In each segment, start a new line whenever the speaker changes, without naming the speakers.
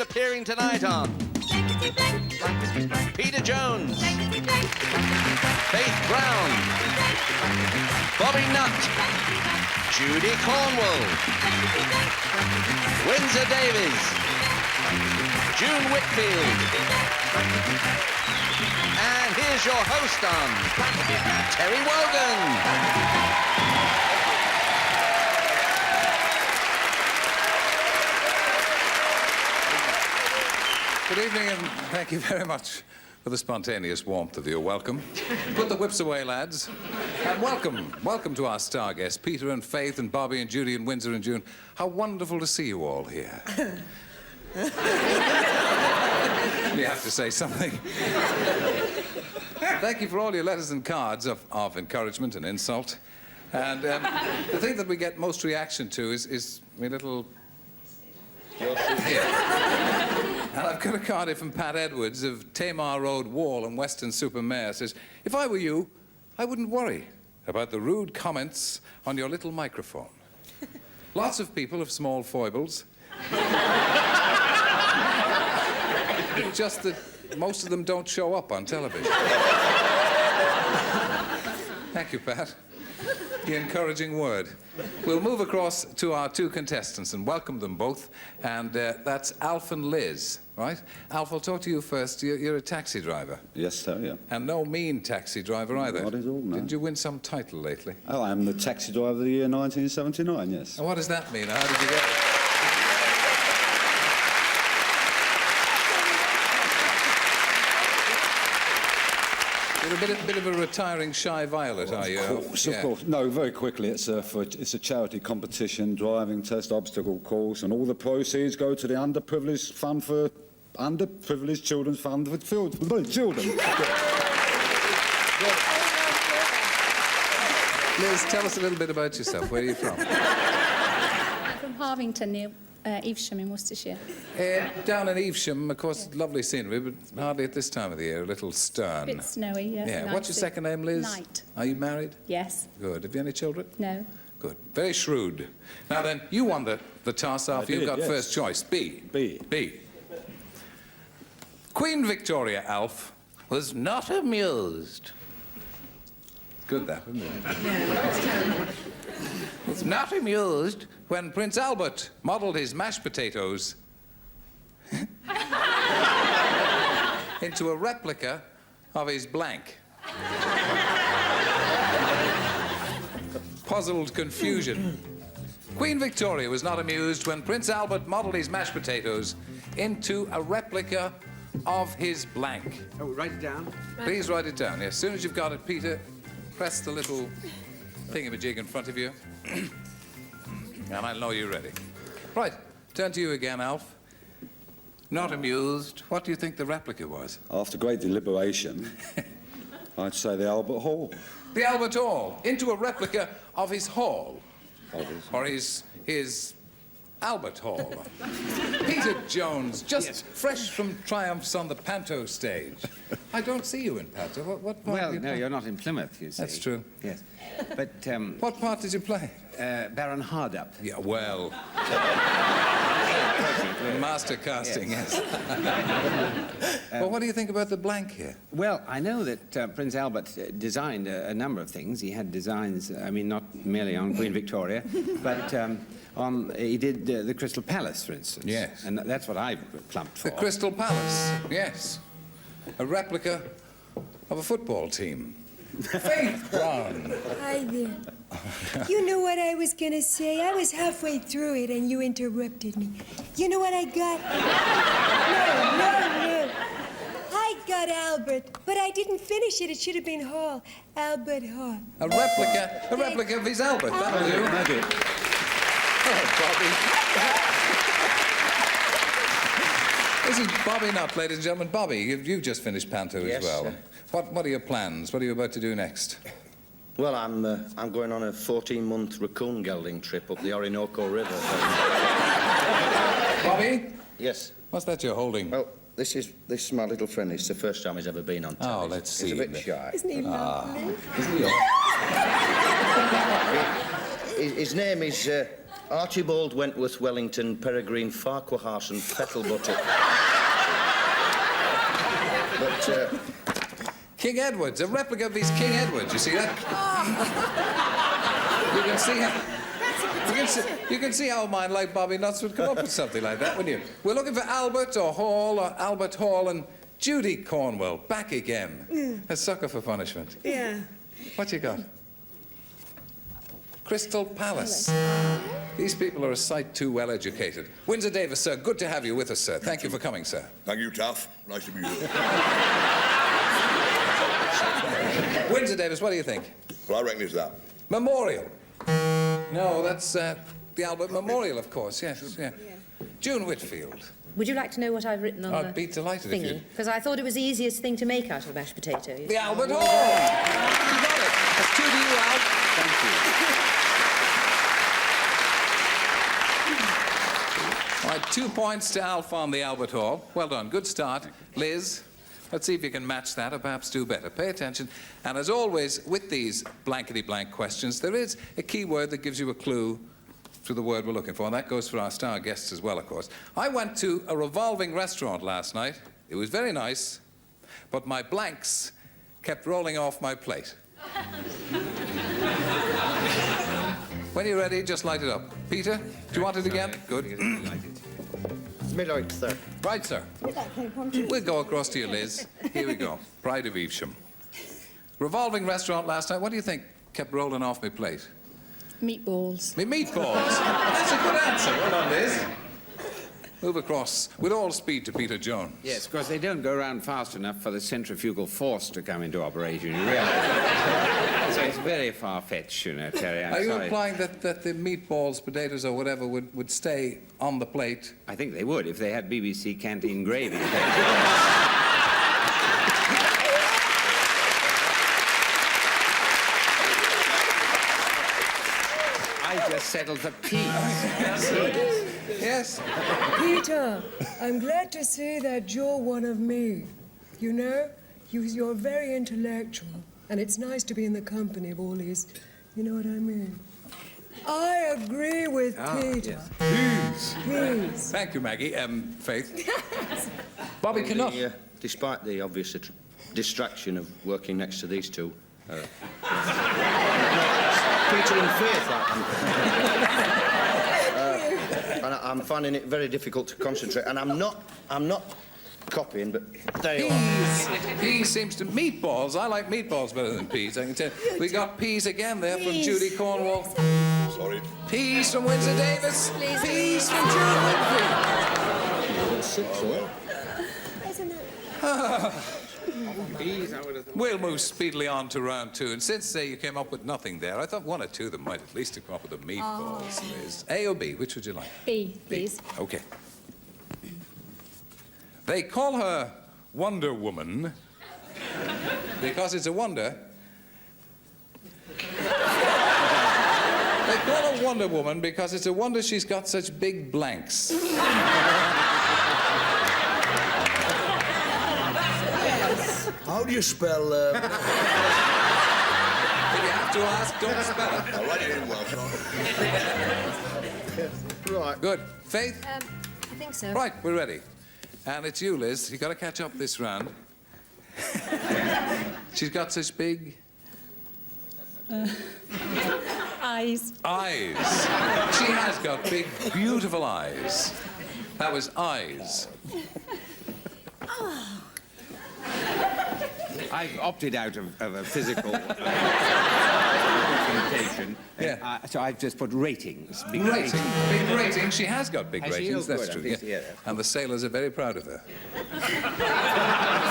and appearing tonight on Peter Jones, Faith Brown, Bobby Knutt, Judy Cornwall, Windsor Davies, June Whitfield, and here's your host on Terry Wogan.
Good evening, and thank you very much for the spontaneous warmth of your welcome. Put the whips away, lads. And welcome to our star guests, Peter and Faith and Bobby and Judy and Windsor and June. How wonderful to see you all here. You have to say something. Thank you for all your letters and cards of encouragement and insult. And the thing that we get most reaction to is my little... And I've got a card here from Pat Edwards of Tamar Road Wall and Weston-super-Mare. Says, if I were you, I wouldn't worry about the rude comments on your little microphone. Lots of people have small foibles. Just that most of them don't show up on television. Thank you, Pat. The encouraging word. We'll move across to our two contestants and welcome them both. And that's Alf and Liz, right? Alf, I'll talk to you first. You're a taxi driver.
Yes, sir, yeah.
And no mean taxi driver either.
Not at all, no.
Did you win some title lately?
Oh, I am the taxi driver of the year 1979, yes.
And what does that mean? How did you get it? You're a bit of a retiring shy violet, are you?
Of course. No, very quickly. It's a charity competition, driving test obstacle course, and all the proceeds go to the underprivileged fund for underprivileged children's fund for children.
Liz, tell us a little bit about yourself. Where are you from?
I'm from Harvington, near Evesham in Worcestershire.
Down in Evesham, of course, lovely scenery, but hardly at this time of the year, a little stern.
A bit snowy, yes.
Yeah. What's your second name, Liz?
Knight.
Are you married?
Yes.
Good. Have you any children?
No.
Good. Very shrewd. Now then, you won the toss off. You got
yes.
first choice. B.
B.
Queen Victoria, Alf, was not amused. Good, that, isn't it? Was not amused when Prince Albert modelled his mashed potatoes into a replica of his blank. Puzzled confusion. Queen Victoria was not amused when Prince Albert modelled his mashed potatoes into a replica of his blank.
Oh, write it down.
Please write it down. As soon as you've got it, Peter, press the little thingamajig in front of you. And I know you're ready. Right, turn to you again, Alf. Not amused. What do you think the replica was?
After great deliberation, I'd say the Albert Hall.
The Albert Hall, into a replica of his hall.
Obviously.
Or his Albert Hall. Peter Jones, just fresh from triumphs on the Panto stage. I don't see you in Panto. What part
Well,
do you
no,
play?
you're not in Plymouth, you see.
That's true.
Yes. But,
What part did you play?
Baron Hardup.
Yeah, well... Master casting, yes. Well, what do you think about the blank here?
Well, I know that Prince Albert designed a number of things. He had designs, I mean, not merely on Queen Victoria, but he did the Crystal Palace, for instance.
Yes.
And that's what I plumped for.
The Crystal Palace, yes. A replica of a football team. Faith Brown.
Hi there. You know what I was gonna say? I was halfway through it and you interrupted me. You know what I got? No. I got Albert, but I didn't finish it. It should have been Hall. Albert Hall.
A replica of his Albert. That'll do.
Magic.
Hello, Bobby. This is Bobby Knutt, ladies and gentlemen. Bobby, you've just finished Panto
Yes,
as well.
sir.
What are your plans? What are you about to do next?
Well, I'm going on a 14-month raccoon gelding trip up the Orinoco River.
Bobby?
Yes.
What's that you're holding?
Well, this is my little friend. It's the first time he's ever been on telly.
Oh, let's see.
He's a bit shy.
Isn't he lovely?
Isn't he? His name is Archibald Wentworth Wellington Peregrine Farquhar and Petal Butter. But,
King Edward's, a replica of these King Edwards. You see that? You can see how... You can see how a mind like Bobby Knutt would come up with something like that, wouldn't you? We're looking for Albert Hall and Judy Cornwall. Back again. A sucker for punishment.
Yeah.
What you got? Crystal Palace. These people are a sight too well educated. Windsor Davies, sir, good to have you with us, sir. Thank you for coming, sir.
Thank you, Tuff. Nice to be here.
Windsor Davies, what do you think?
Well, I reckon it's that.
Memorial. No, that's the Albert Memorial, of course, yes, yeah. June Whitfield.
Would you like to know what I've written on
I'd be delighted if you...
thingy? Because I thought it was the easiest thing to make out of a mashed potato.
The Albert Hall! You got it. That's 2 to you, Al. Thank you. All right, 2 points to Alf on the Albert Hall. Well done, good start. Liz, let's see if you can match that or perhaps do better. Pay attention. And as always, with these blankety blank questions, there is a key word that gives you a clue to the word we're looking for, and that goes for our star guests as well, of course. I went to a revolving restaurant last night. It was very nice, but my blanks kept rolling off my plate. When you're ready, just light it up. Peter, do you want it again? Good.
it's me like, sir.
Right, sir. We'll go across to you, Liz. Here we go. Pride of Evesham. Revolving restaurant last night. What do you think kept rolling off my plate?
Meatballs.
Me meatballs. That's a good answer. Well done, Liz. Move across with all speed to Peter Jones.
Yes, because they don't go around fast enough for the centrifugal force to come into operation, you realise. So it's very far-fetched, you know, Terry. I'm
Are you
sorry.
implying that the meatballs, potatoes, or whatever would stay on the plate?
I think they would if they had BBC canteen gravy. I just settled for peas.
Yes.
Peter, I'm glad to see that you're one of me. You know, you're very intellectual, and it's nice to be in the company of all these, you know what I mean? I agree with Peter.
Yes.
Please.
Thank you, Maggie. Faith. Bobby Knutt.
Despite the obvious distraction of working next to these two, Peter and Faith, and I'm finding it very difficult to concentrate. And I'm not copying, but they are.
Peas seems to... Meatballs. I like meatballs better than peas, I can tell you. We got peas again there from Judy Cornwall.
Sorry.
Peas from Windsor Davies. Peas from June Whitfield. We'll move speedily on to round 2. And since you came up with nothing there, I thought 1 or 2 of them might at least have come up with the meatballs. Liz. A or B? Which would you like?
B, please.
Okay. They call her Wonder Woman because it's a wonder. They call her Wonder Woman because it's a wonder she's got such big blanks.
How do you spell...
If you have to ask, don't spell it.
I'll write it in Welsh.
Right.
Good. Faith?
I think so.
Right, we're ready. And it's you, Liz. You've got to catch up this round. She's got such big...
Eyes.
Eyes. She has got big, beautiful eyes. That was eyes.
I've opted out of a physical confrontation.
Yeah.
So I've just put ratings. Big
Rating. Big rating. She has got big
Has she?
ratings,
Oh,
that's
good.
true.
I think, yeah.
And the sailors are very proud of her.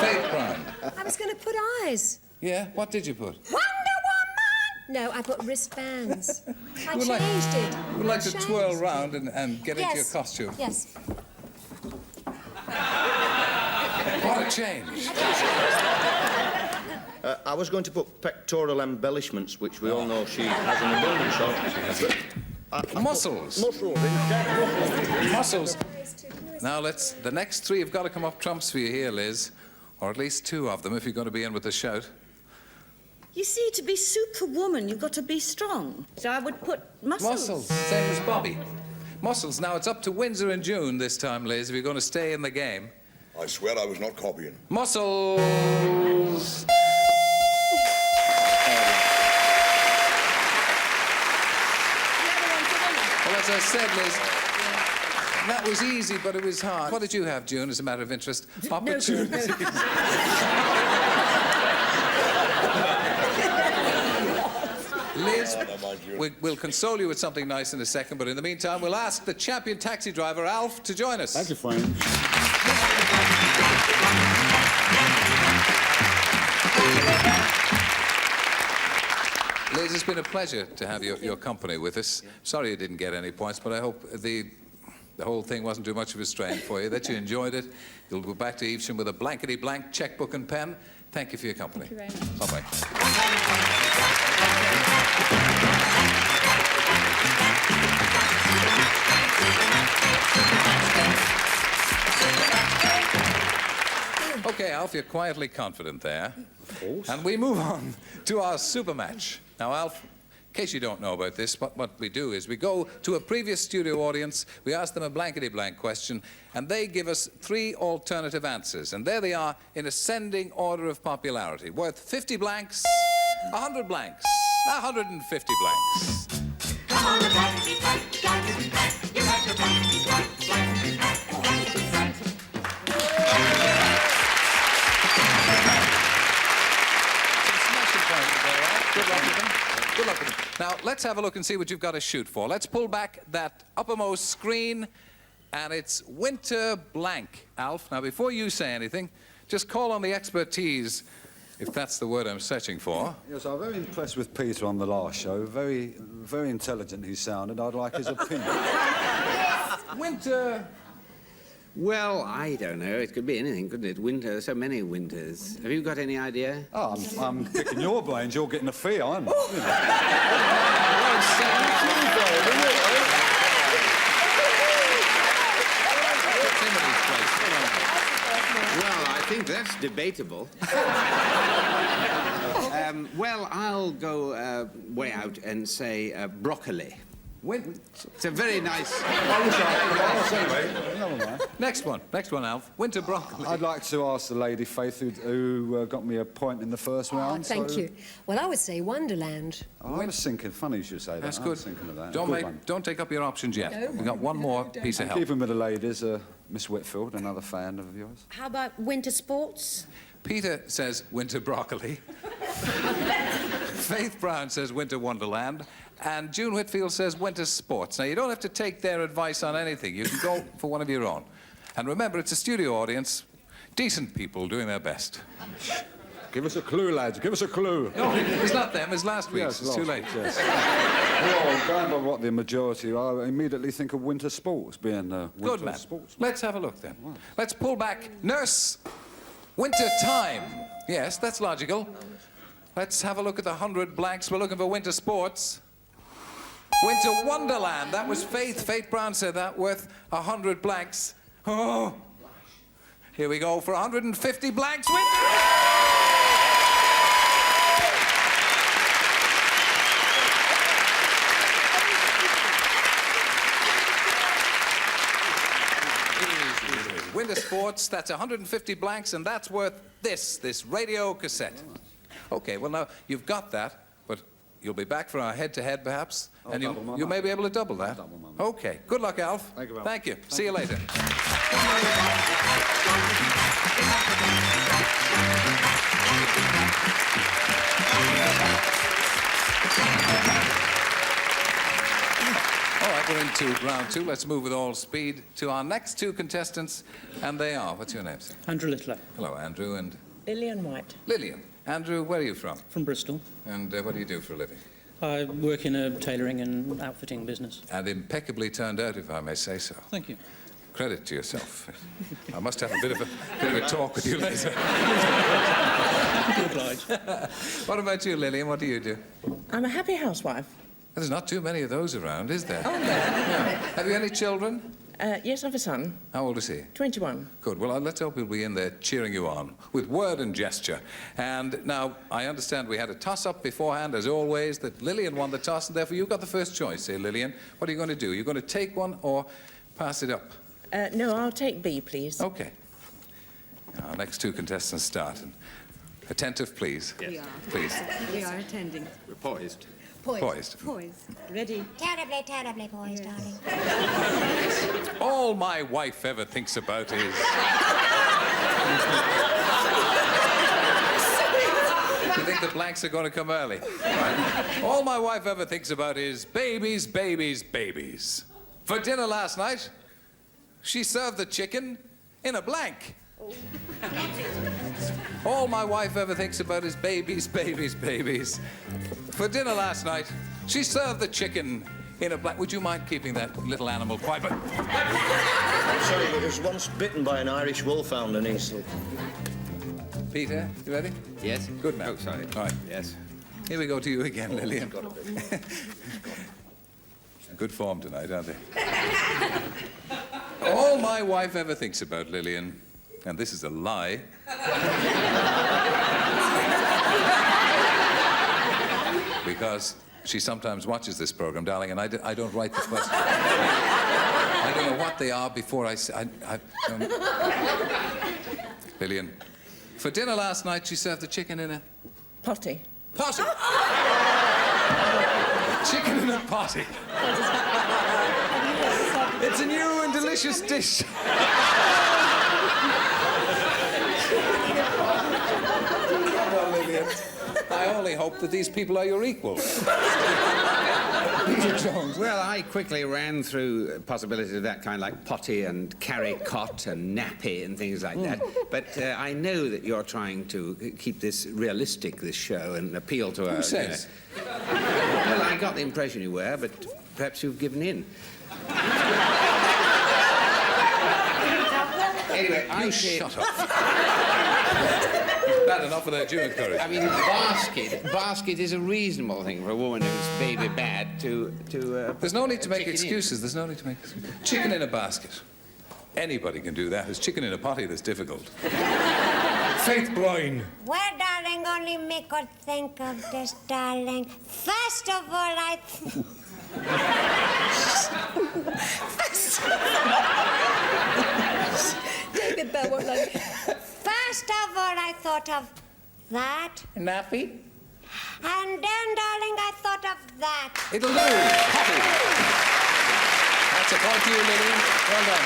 Faith Brown.
I was going to put eyes.
Yeah? What did you put?
Wonder Woman! No, I put wristbands. I
Would
changed
like-
it.
Would like to
Changed
twirl
it.
round and get into your costume.
Yes.
What a change.
I was going to put pectoral embellishments, which we all know she has an abundance of.
Muscles. Muscles. Now the next 3 have got to come up trumps for you here, Liz. Or at least 2 of them if you're going to be in with a shout.
You see, to be superwoman, you've got to be strong. So I would put muscles.
Muscles, same as Bobby. Muscles. Now, it's up to Windsor and June this time, Liz, if you're going to stay in the game.
I swear I was not copying.
Muscles! Well, as I said, Liz, that was easy, but it was hard. What did you have, June, as a matter of interest? Opportunities. Liz, we'll console you with something nice in a second, but in the meantime, we'll ask the champion taxi driver, Alf, to join us.
Thank you, friend.
Liz, it's been a pleasure to have your company with us. Sorry you didn't get any points, but I hope the whole thing wasn't too much of a strain for you, that you enjoyed it. You'll go back to Evesham with a blankety blank checkbook and pen. Thank you for your company.
Thank you very much.
Bye-bye. Okay, Alf, you're quietly confident there.
Of course.
And we move on to our super match. Now, Alf, in case you don't know about this, what we do is we go to a previous studio audience, we ask them a blankety blank question, and they give us 3 alternative answers. And there they are in ascending order of popularity, worth 50 blanks, 100 blanks, 150 blanks.
Come on, the blankety blank, blankety blank, you got your blankety blank, blankety blank, blankety blank.
Good luck with them. Good luck with them. Now, let's have a look and see what you've got to shoot for. Let's pull back that uppermost screen, and it's winter blank. Alf, now, before you say anything, just call on the expertise, if that's the word I'm searching for.
Yes, I'm very impressed with Peter on the last show. Very, very intelligent he sounded. I'd like his opinion.
Winter...
Well, I don't know. It could be anything, couldn't it? Winter, so many winters. Have you got any idea?
Oh, I'm picking your brains. You're getting a fee, I'm not. You know.
Well, I think that's debatable. Well, I'll go way out and say broccoli. It's a very nice...
Never mind.
Next one, Alf. Winter broccoli.
I'd like to ask the lady, Faith, who got me a point in the first round.
Thank you. Well, I would say Wonderland.
Oh, I was thinking, funny you should say that.
That's
I
good.
was thinking of that.
Don't take up your options yet.
No.
We've got one more piece of help.
Keeping with the ladies, Miss Whitfield, another fan of yours.
How about winter sports?
Peter says winter broccoli. Faith Brown says winter wonderland. And June Whitfield says winter sports. Now, you don't have to take their advice on anything. You can go for one of your own. And remember, it's a studio audience. Decent people doing their best.
Give us a clue, lads. Give us a clue.
No, it's not them. It's last week's.
Yes,
It's too late.
Yes. Well, going by what the majority are, I immediately think of winter sports being winter
Good man.
sports.
Let's have a look then. Let's pull back. Nurse. Winter time. Yes, that's logical. Let's have a look at the 100 blanks. We're looking for winter sports. Winter Wonderland. That was Faith. Faith Brown said that, worth 100 blanks. Oh. Here we go for 150 blanks. Winter sports, that's 150 blanks, and that's worth this radio cassette. Okay, well, now, you've got that, but you'll be back for our head-to-head, perhaps, and you may be able to double that. Okay, good luck, Alf.
Thank you very much.
Thank you. See you later. All right, we're into round 2. Let's move with all speed to our next 2 contestants, and they are, what's your name, sir?
Andrew Littler.
Hello, Andrew, and...
Lillian White.
Lillian. Andrew, where are you from?
From Bristol.
And what do you do for a living?
I work in a tailoring and outfitting business.
And impeccably turned out, if I may say so.
Thank you.
Credit to yourself. I must have a bit of a talk with you later. What about you, Lillian? What do you do?
I'm a happy housewife.
There's not too many of those around, is there?
Oh, no.
Yeah. Have you any children?
Yes, I have a son.
How old is he?
21.
Good. Well, let's hope he'll be in there cheering you on with word and gesture. And now, I understand we had a toss-up beforehand, as always, that Lillian won the toss, and therefore you've got the first choice, say, Lillian. What are you going to do? You're going to take one or pass it up?
No, I'll take B, please.
OK. Our next two contestants start. Attentive, please.
Yes. We are.
Please.
We are attending.
We're poised.
Poised.
Ready?
Terribly, terribly poised, darling.
All my wife ever thinks about is... You think the blanks are going to come early? Right. All my wife ever thinks about is babies, babies, babies. For dinner last night, she served the chicken in a blank. All my wife ever thinks about is babies, babies, babies. For dinner last night, she served the chicken in a blank. Would you mind keeping that little animal quiet? But...
I'm sorry, but I was once bitten by an Irish wolfhound and he's...
Peter, you ready?
Yes.
Good man.
Oh, sorry.
All right.
Yes.
Here we go to you again, Lillian. Good form tonight, aren't they? All my wife ever thinks about, Lillian, and this is a lie, because she sometimes watches this program, darling, and I don't write the question. I don't know what they are before I Lillian, for dinner last night, she served the chicken in a...
Potty.
Potty! Chicken in a potty. It's a new and delicious dish. Well, Lillian, I only hope that these people are your equals. Peter Jones.
Well, I quickly ran through possibilities of that kind, like potty and carry cot and nappy and things like that. But I know that you're trying to keep this realistic, this show, and appeal to
Who says?
Well, I got the impression you were, but perhaps you've given in. Anyway,
You shut up. Bad enough with that Jew courage.
I mean, basket is a reasonable thing for a woman who's baby bad to
There's no need to make
chicken in.
excuses. There's no need to make... Chicken in a basket. Anybody can do that. It's chicken in a potty that's difficult. Faith Blind.
Well, darling, only me could think of this, darling. First of all,
David Bell won't like it.
First of all, I thought of that.
Nappy?
And then, darling, I thought of that.
It'll do. Potty. That's a point to you, Lillian. Well done.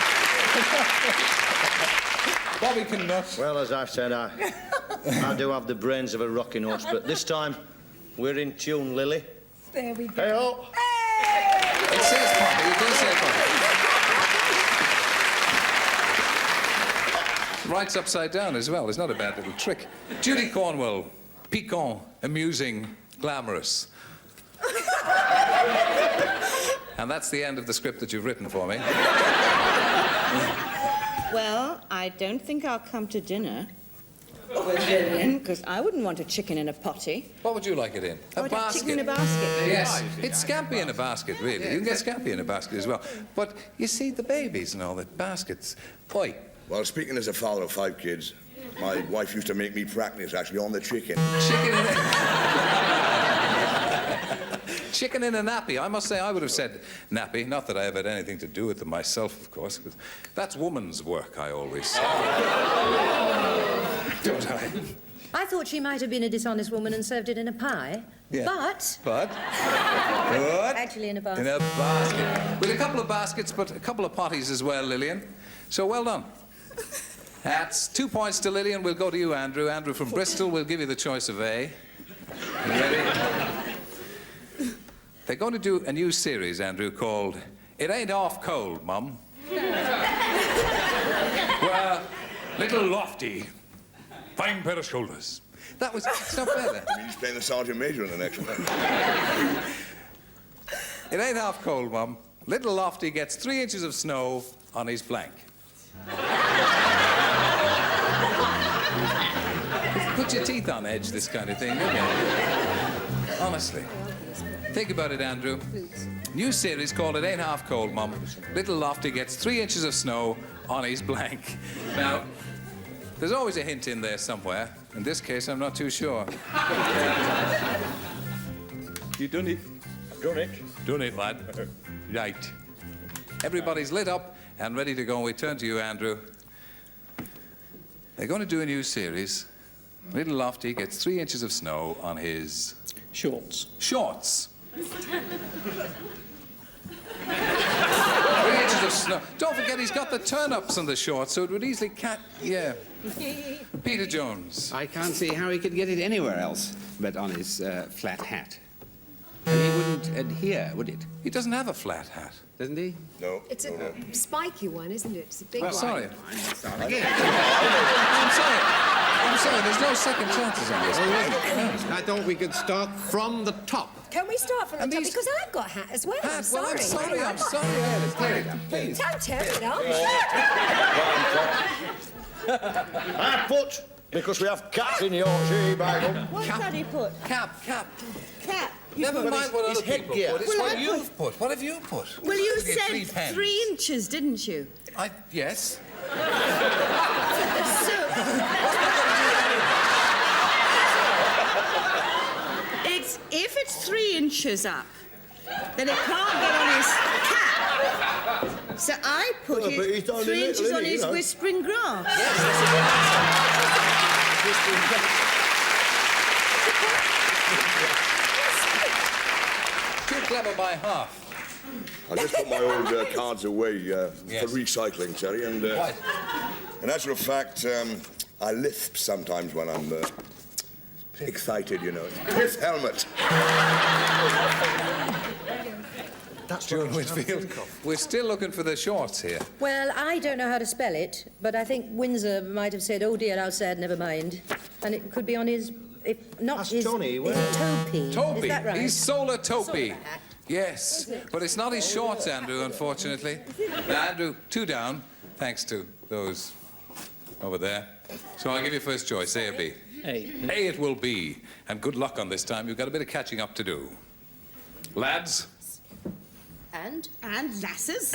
Bobby can nut.
Well, as I've said, I do have the brains of a rocking horse, but this time we're in tune, Lily.
There we go.
Hey-ho!
It says potty. It does say potty. Writes upside down as well. It's not a bad little trick. Judy Cornwall. Piquant, amusing, glamorous. And that's the end of the script that you've written for me.
Well, I don't think I'll come to dinner with Lillian, because I wouldn't want a chicken in a potty.
What would you like it in?
I would have chicken in a basket.
Yes, it's scampi in a basket, really. You can get scampi in a basket as well. But you see, the babies and all the baskets. Boy.
Well, speaking as a father of 5 kids, my wife used to make me practice, actually, on the chicken.
Chicken in a... Chicken in a nappy. I must say, I would have said nappy. Not that I have had anything to do with them myself, of course. But that's woman's work, I always say. Don't I?
I thought she might have been a dishonest woman and served it in a pie.
Yeah.
But...
But?
Actually in a basket.
In a basket. With a couple of baskets, but a couple of potties as well, Lillian. So well done. That's 2 points to Lillian. We'll go to you, Andrew. Andrew from Bristol. We'll give you the choice of A. You ready? They're going to do a new series, Andrew, called It Ain't Half Cold, Mum. Well, little lofty, fine pair of shoulders. That was... It's not fair, then.
He's playing the Sergeant Major in the next one.
It ain't half cold, Mum. Little Lofty gets 3 inches of snow on his blank. Put your teeth on edge, this kind of thing, don't you? Honestly. Think about it, Andrew. New series called It Ain't Half Cold, Mum. Little Lofty gets 3 inches of snow on his blank. Now, there's always a hint in there somewhere. In this case, I'm not too sure.
You done it.
Done it.
Done it, lad. Right. Everybody's lit up and ready to go. We turn to you, Andrew. They're going to do a new series. Little Lofty gets 3 inches of snow on his...
Shorts.
Shorts. 3 inches of snow. Don't forget, he's got the turn-ups on the shorts, so it would easily Yeah. Peter Jones.
I can't see how he could get it anywhere else but on his flat hat. And he wouldn't adhere, would it?
He doesn't have a flat hat.
Doesn't he?
No.
It's a spiky one, isn't it? It's a big
Well,
one.
sorry.
I'm sorry. Again.
I'm sorry, there's no second chances on this.
I thought we could start from the top.
Can we start from the top? Because I've got a hat as well. I'm sorry.
I'm sorry.
Please. Don't tear it up.
I put, because we have cats in Yorkshire, Bible.
What's that he put?
Cap.
Cat.
Never mind what
It's
other people
headgear.
put. It's
Well,
what
I
you've put. What have you put?
Well, you
Get
said
3 pens.
3 inches, didn't you?
Yes.
So... If it's 3 inches up, then it can't get on his cap. So I put
Well, but he's
it
only
3
little,
inches
isn't
on
he,
his
you know?
whispering grass.
Too clever by half.
I just put my old cards away
Yes.
for recycling, Terry, and
Right.
in actual fact, I lisp sometimes when I'm excited, you know. Piss helmet.
That's John Whitfield. We're still looking for the shorts here.
Well, I don't know how to spell it, but I think Windsor might have said, oh dear, how sad, never mind. And it could be on his... If not
That's
his...
Tony,
his
where-
Topi.
Topi.
Is that right?
He's Solar Topi.
Solar hat.
Yes, but it's not his shorts, Andrew, unfortunately. Now, Andrew, 2 down, thanks to those over there. So I'll give you first choice, A or B?
A.
A it will be. And good luck on this time. You've got a bit of catching up to do. Lads,
And lasses.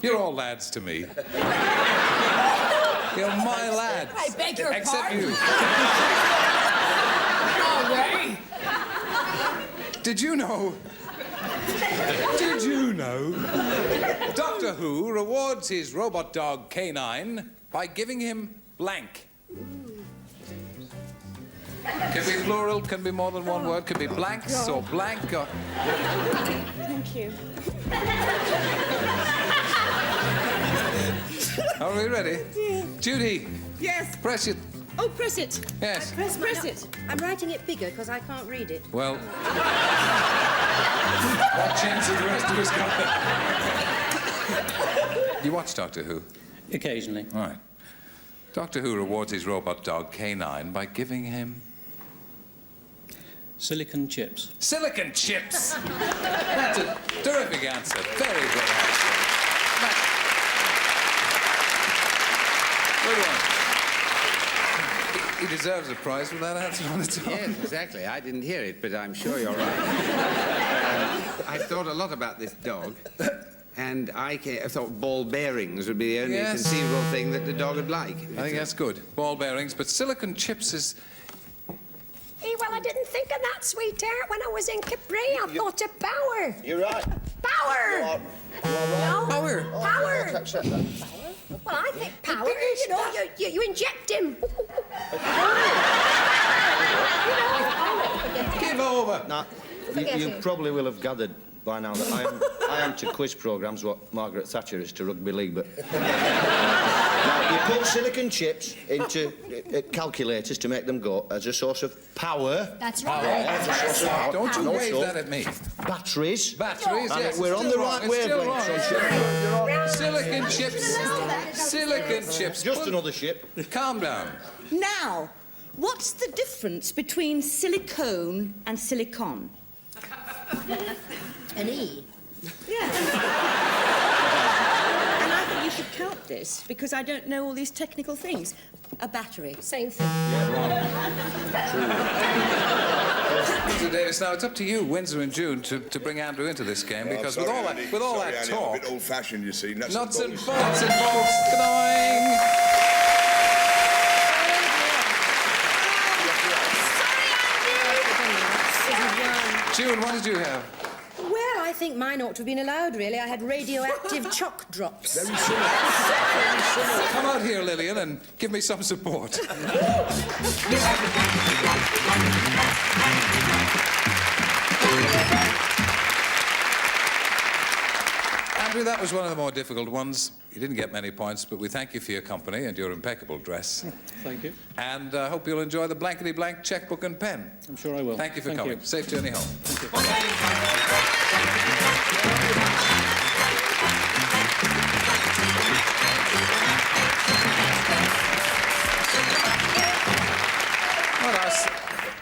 you're all lads to me. You're my lads.
I beg your
Except
pardon?
you.
No way.
Did you know? Did you know? Doctor Who rewards his robot dog K9 by giving him blank. Can be plural, can be more than one word, can be blanks or blank or...
Thank you.
Are we ready? Judy,
Yes.
press it.
Oh, press it.
Yes.
Press it.
I'm writing it bigger because I can't read it.
Well... what chance has the rest of us got? You watch Doctor Who?
Occasionally.
All right. Doctor Who rewards his robot dog K9 by giving him...
Silicon chips.
Silicon chips! That's a terrific answer. Very good answer. Good one. He deserves a prize for that answer on its own.
Yes, exactly. I didn't hear it, but I'm sure you're right. I've thought a lot about this dog, and I thought ball bearings would be the only
Yes.
conceivable thing that the dog would like.
I think that's good. Ball bearings, but silicon chips is...
Well, I didn't think of that, sweetheart, when I was in Capri. I thought of power.
You're right.
Power!
You are
No?
Power.
Power!
right. Accept that.
Well, I think power, you know, you inject him.
Give over.
Now,
Forget
you
it.
probably will have gathered by now that I am to quiz programmes what Margaret Thatcher is to rugby league, but... now, you put silicon chips into calculators to make them go as a source of power.
That's right.
As a source of power.
Don't you
And
wave
also
that at me.
Batteries.
Batteries,
And
yes.
we're
it's
on
still
the
wrong,
right
it's still
wavelength,
wrong.
sunshine.
Silicon chips. Silicon chips.
Just another ship.
Calm down.
Now, what's the difference between silicone and silicon?
An E.
Yeah. And I think you should count this because I don't know all these technical things. A battery.
Same thing.
Mr. Davies, now it's up to you, Windsor and June, to bring Andrew into this game, because with all that talk...
I'm a bit old-fashioned, you see.
Nuts and bolts. Going. June, what did you have?
Well, I think mine ought to have been allowed, really. I had radioactive chalk drops.
Very similar. Very similar.
Come out here, Lillian, and give me some support. Andrew, that was one of the more difficult ones. You didn't get many points, but we thank you for your company and your impeccable dress.
Thank you.
And I hope you'll enjoy the Blankety Blank checkbook and pen.
I'm sure I will.
Thank you for coming. Safe journey home.
Thank you.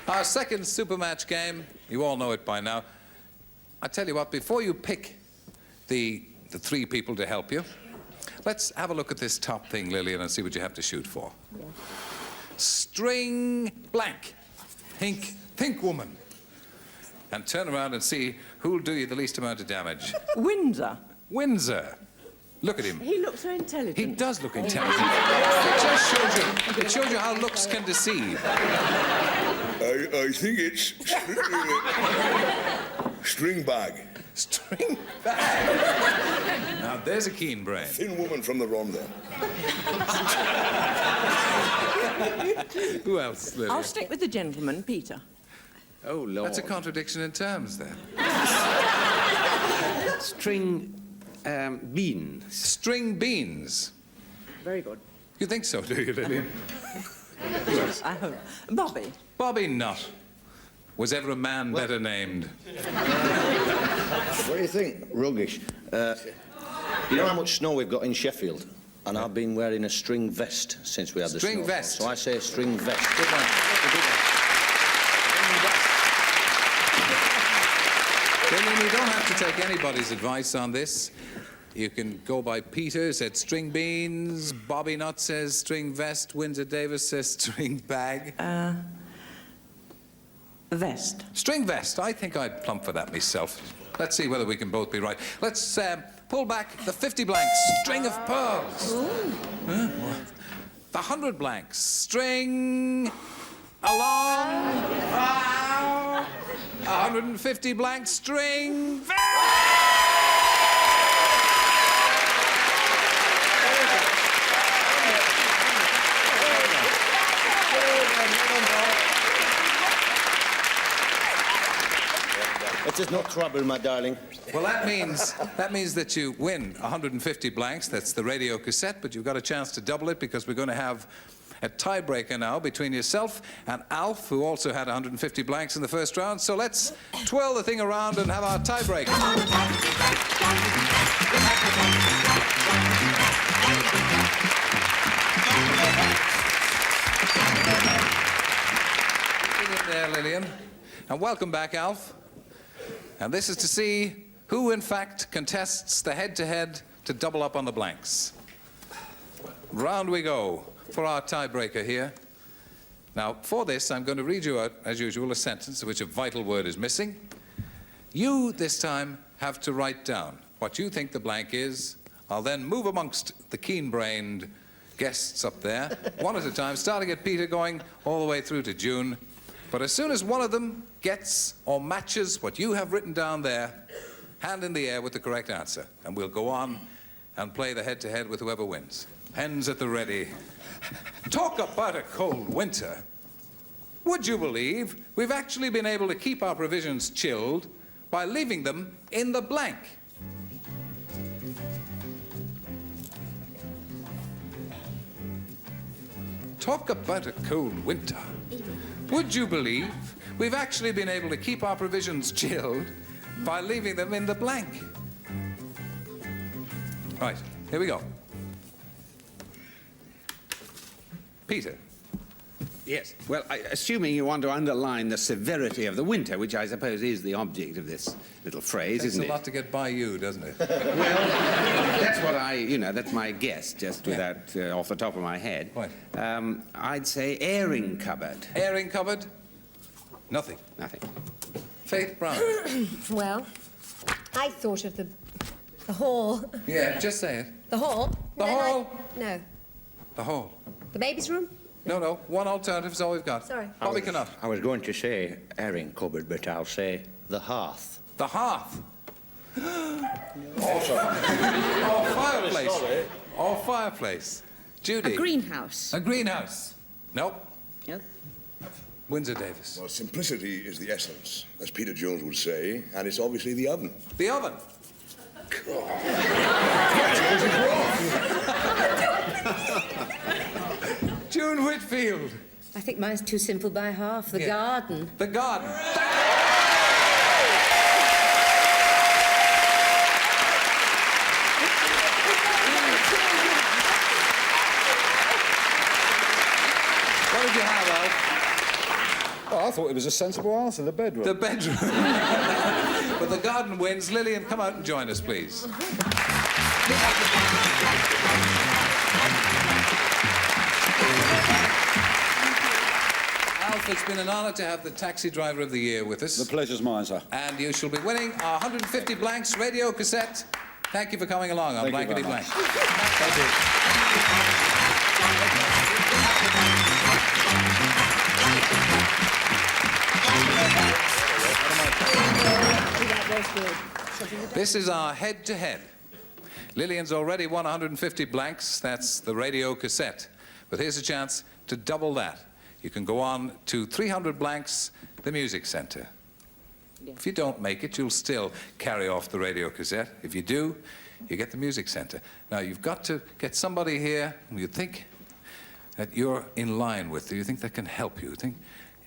Our second super match game, you all know it by now. I tell you what, before you pick the three people to help you, let's have a look at this top thing, Lillian, and see what you have to shoot for. Yeah. String blank. Think woman. And turn around and see who'll do you the least amount of damage.
Windsor.
Windsor. Look at him.
He looks so intelligent.
He does look intelligent. It shows you how looks can deceive.
I think it's string bag.
String bag? Now, there's a keen brain.
Thin woman from the Rhondda.
Who else, Lily?
I'll stick with the gentleman, Peter.
Oh, Lord.
That's a contradiction in terms, then.
String beans.
String beans.
Very good.
You think so, do you, Lillian?
Yes, I hope. Bobby.
Bobby Knutt. Was ever a man better named?
What do you think? Ruggish. You know how much snow we've got in Sheffield? And I've been wearing a string vest since we had the
String
snow.
vest.
So I say string vest.
Good one. Good one. Lillian, you don't have to take anybody's advice on this. You can go by Peter, said string beans. Bobby Knutt says string vest. Windsor Davis says string bag.
Vest.
String vest. I think I'd plump for that myself. Let's see whether we can both be right. Let's pull back the 50 blanks. String of pearls. The 100 blanks. String along. 150 blanks. String vest.
It is not trouble, my darling.
Well, that means that you win 150 blanks. That's the radio cassette, but you've got a chance to double it because we're going to have a tiebreaker now between yourself and Alf, who also had 150 blanks in the first round. So let's twirl the thing around and have our tiebreaker. Get in there, Lillian. And welcome back, Alf. And this is to see who, in fact, contests the head-to-head to double up on the blanks. Round we go for our tiebreaker here. Now, for this, I'm going to read you out, as usual, a sentence of which a vital word is missing. You, this time, have to write down what you think the blank is. I'll then move amongst the keen-brained guests up there, one at a time, starting at Peter, going all the way through to June. But as soon as one of them gets or matches what you have written down there, hand in the air with the correct answer. And we'll go on and play the head-to-head with whoever wins. Pens at the ready. Talk about a cold winter. Would you believe we've actually been able to keep our provisions chilled by leaving them in the blank? Talk about a cold winter. Would you believe we've actually been able to keep our provisions chilled by leaving them in the blank? Right, here we go. Peter.
Yes. Well, assuming you want to underline the severity of the winter, which I suppose is the object of this little phrase, isn't it?
Takes a lot to get by you, doesn't it?
Well, that's what that's my guess, just without off the top of my head.
What?
I'd say airing cupboard.
Airing cupboard? Nothing.
Nothing.
Faith Brown.
Well, I thought of the hall.
Yeah, just say it.
The hall?
The hall?
No.
The hall.
The baby's room?
No. One alternative is all we've got.
Sorry.
Bobby Knutt.
I was going to say airing cupboard, but I'll say the hearth.
The hearth. Or fireplace. Or fireplace. Judy.
A greenhouse.
A greenhouse. Nope.
Nope.
Windsor Davies.
Well, simplicity is the essence, as Peter Jones would say, and it's obviously the oven.
The oven. June Whitfield.
I think mine's too simple by half. The garden.
The garden. What did you have, Alf?
Oh, I thought it was a sensible answer, the bedroom.
The bedroom. But the garden wins. Lillian, come out and join us, please. Alf, it's been an honour to have the Taxi Driver of the Year with us.
The pleasure's mine, sir.
And you shall be winning our 150 Blanks radio cassette. Thank you for coming along on Blankety Blank. Thank you. This is our head-to-head. Lillian's already won 150 Blanks. That's the radio cassette. But here's a chance to double that. You can go on to 300 Blanks, the Music Centre. If you don't make it, you'll still carry off the radio cassette. If you do, you get the Music Centre. Now, you've got to get somebody here who you think that you're in line with, you think that can help you, think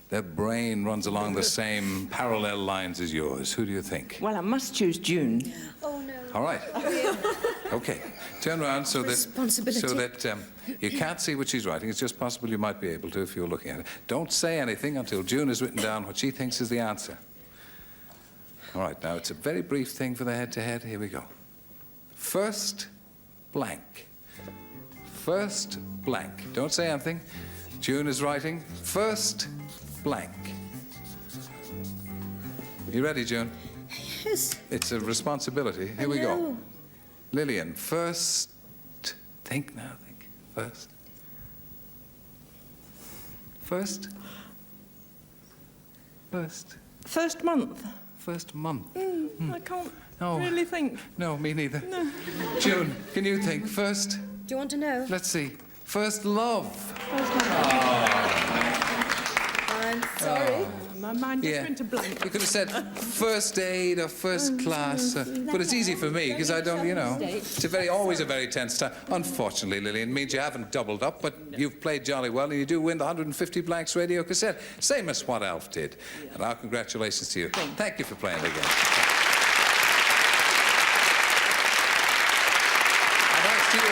their brain runs along the same parallel lines as yours. Who do you think?
Well, I must choose June.
Oh, no.
All right. Okay. Turn around so that you can't see what she's writing. It's just possible you might be able to if you're looking at it. Don't say anything until June has written down what she thinks is the answer. All right. Now, it's a very brief thing for the head-to-head. Here we go. First blank. First blank. Don't say anything. June is writing. First blank. You ready, June?
Yes.
It's a responsibility. Here we go. Lillian, first... Think now, think. First. First. First.
First month.
First month.
I can't really think.
No, me neither.
No.
June, can you think? First.
Do you want to know?
Let's see. First love.
I'm sorry.
My mind just went to blank.
You could have said first aid or first class, but it's easy for me because I don't, it's always a very tense time. Unfortunately, Lillian, it means you haven't doubled up, but you've played jolly well and you do win the 150 Blanks radio cassette, same as what Alf did. And our congratulations to you. Thank you for playing again. And thanks to you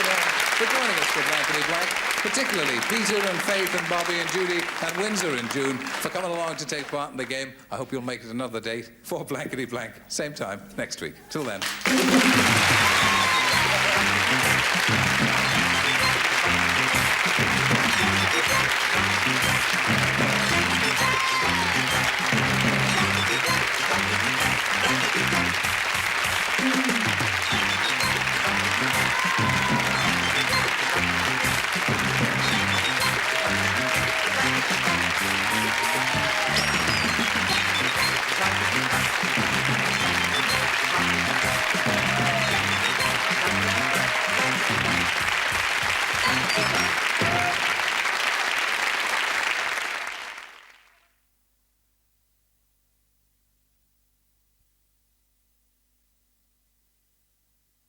for joining us for Blankety Blank. Particularly Peter and Faith and Bobby and Judy and Windsor and June for coming along to take part in the game. I hope you'll make it another date for Blankety Blank. Same time next week. Till then.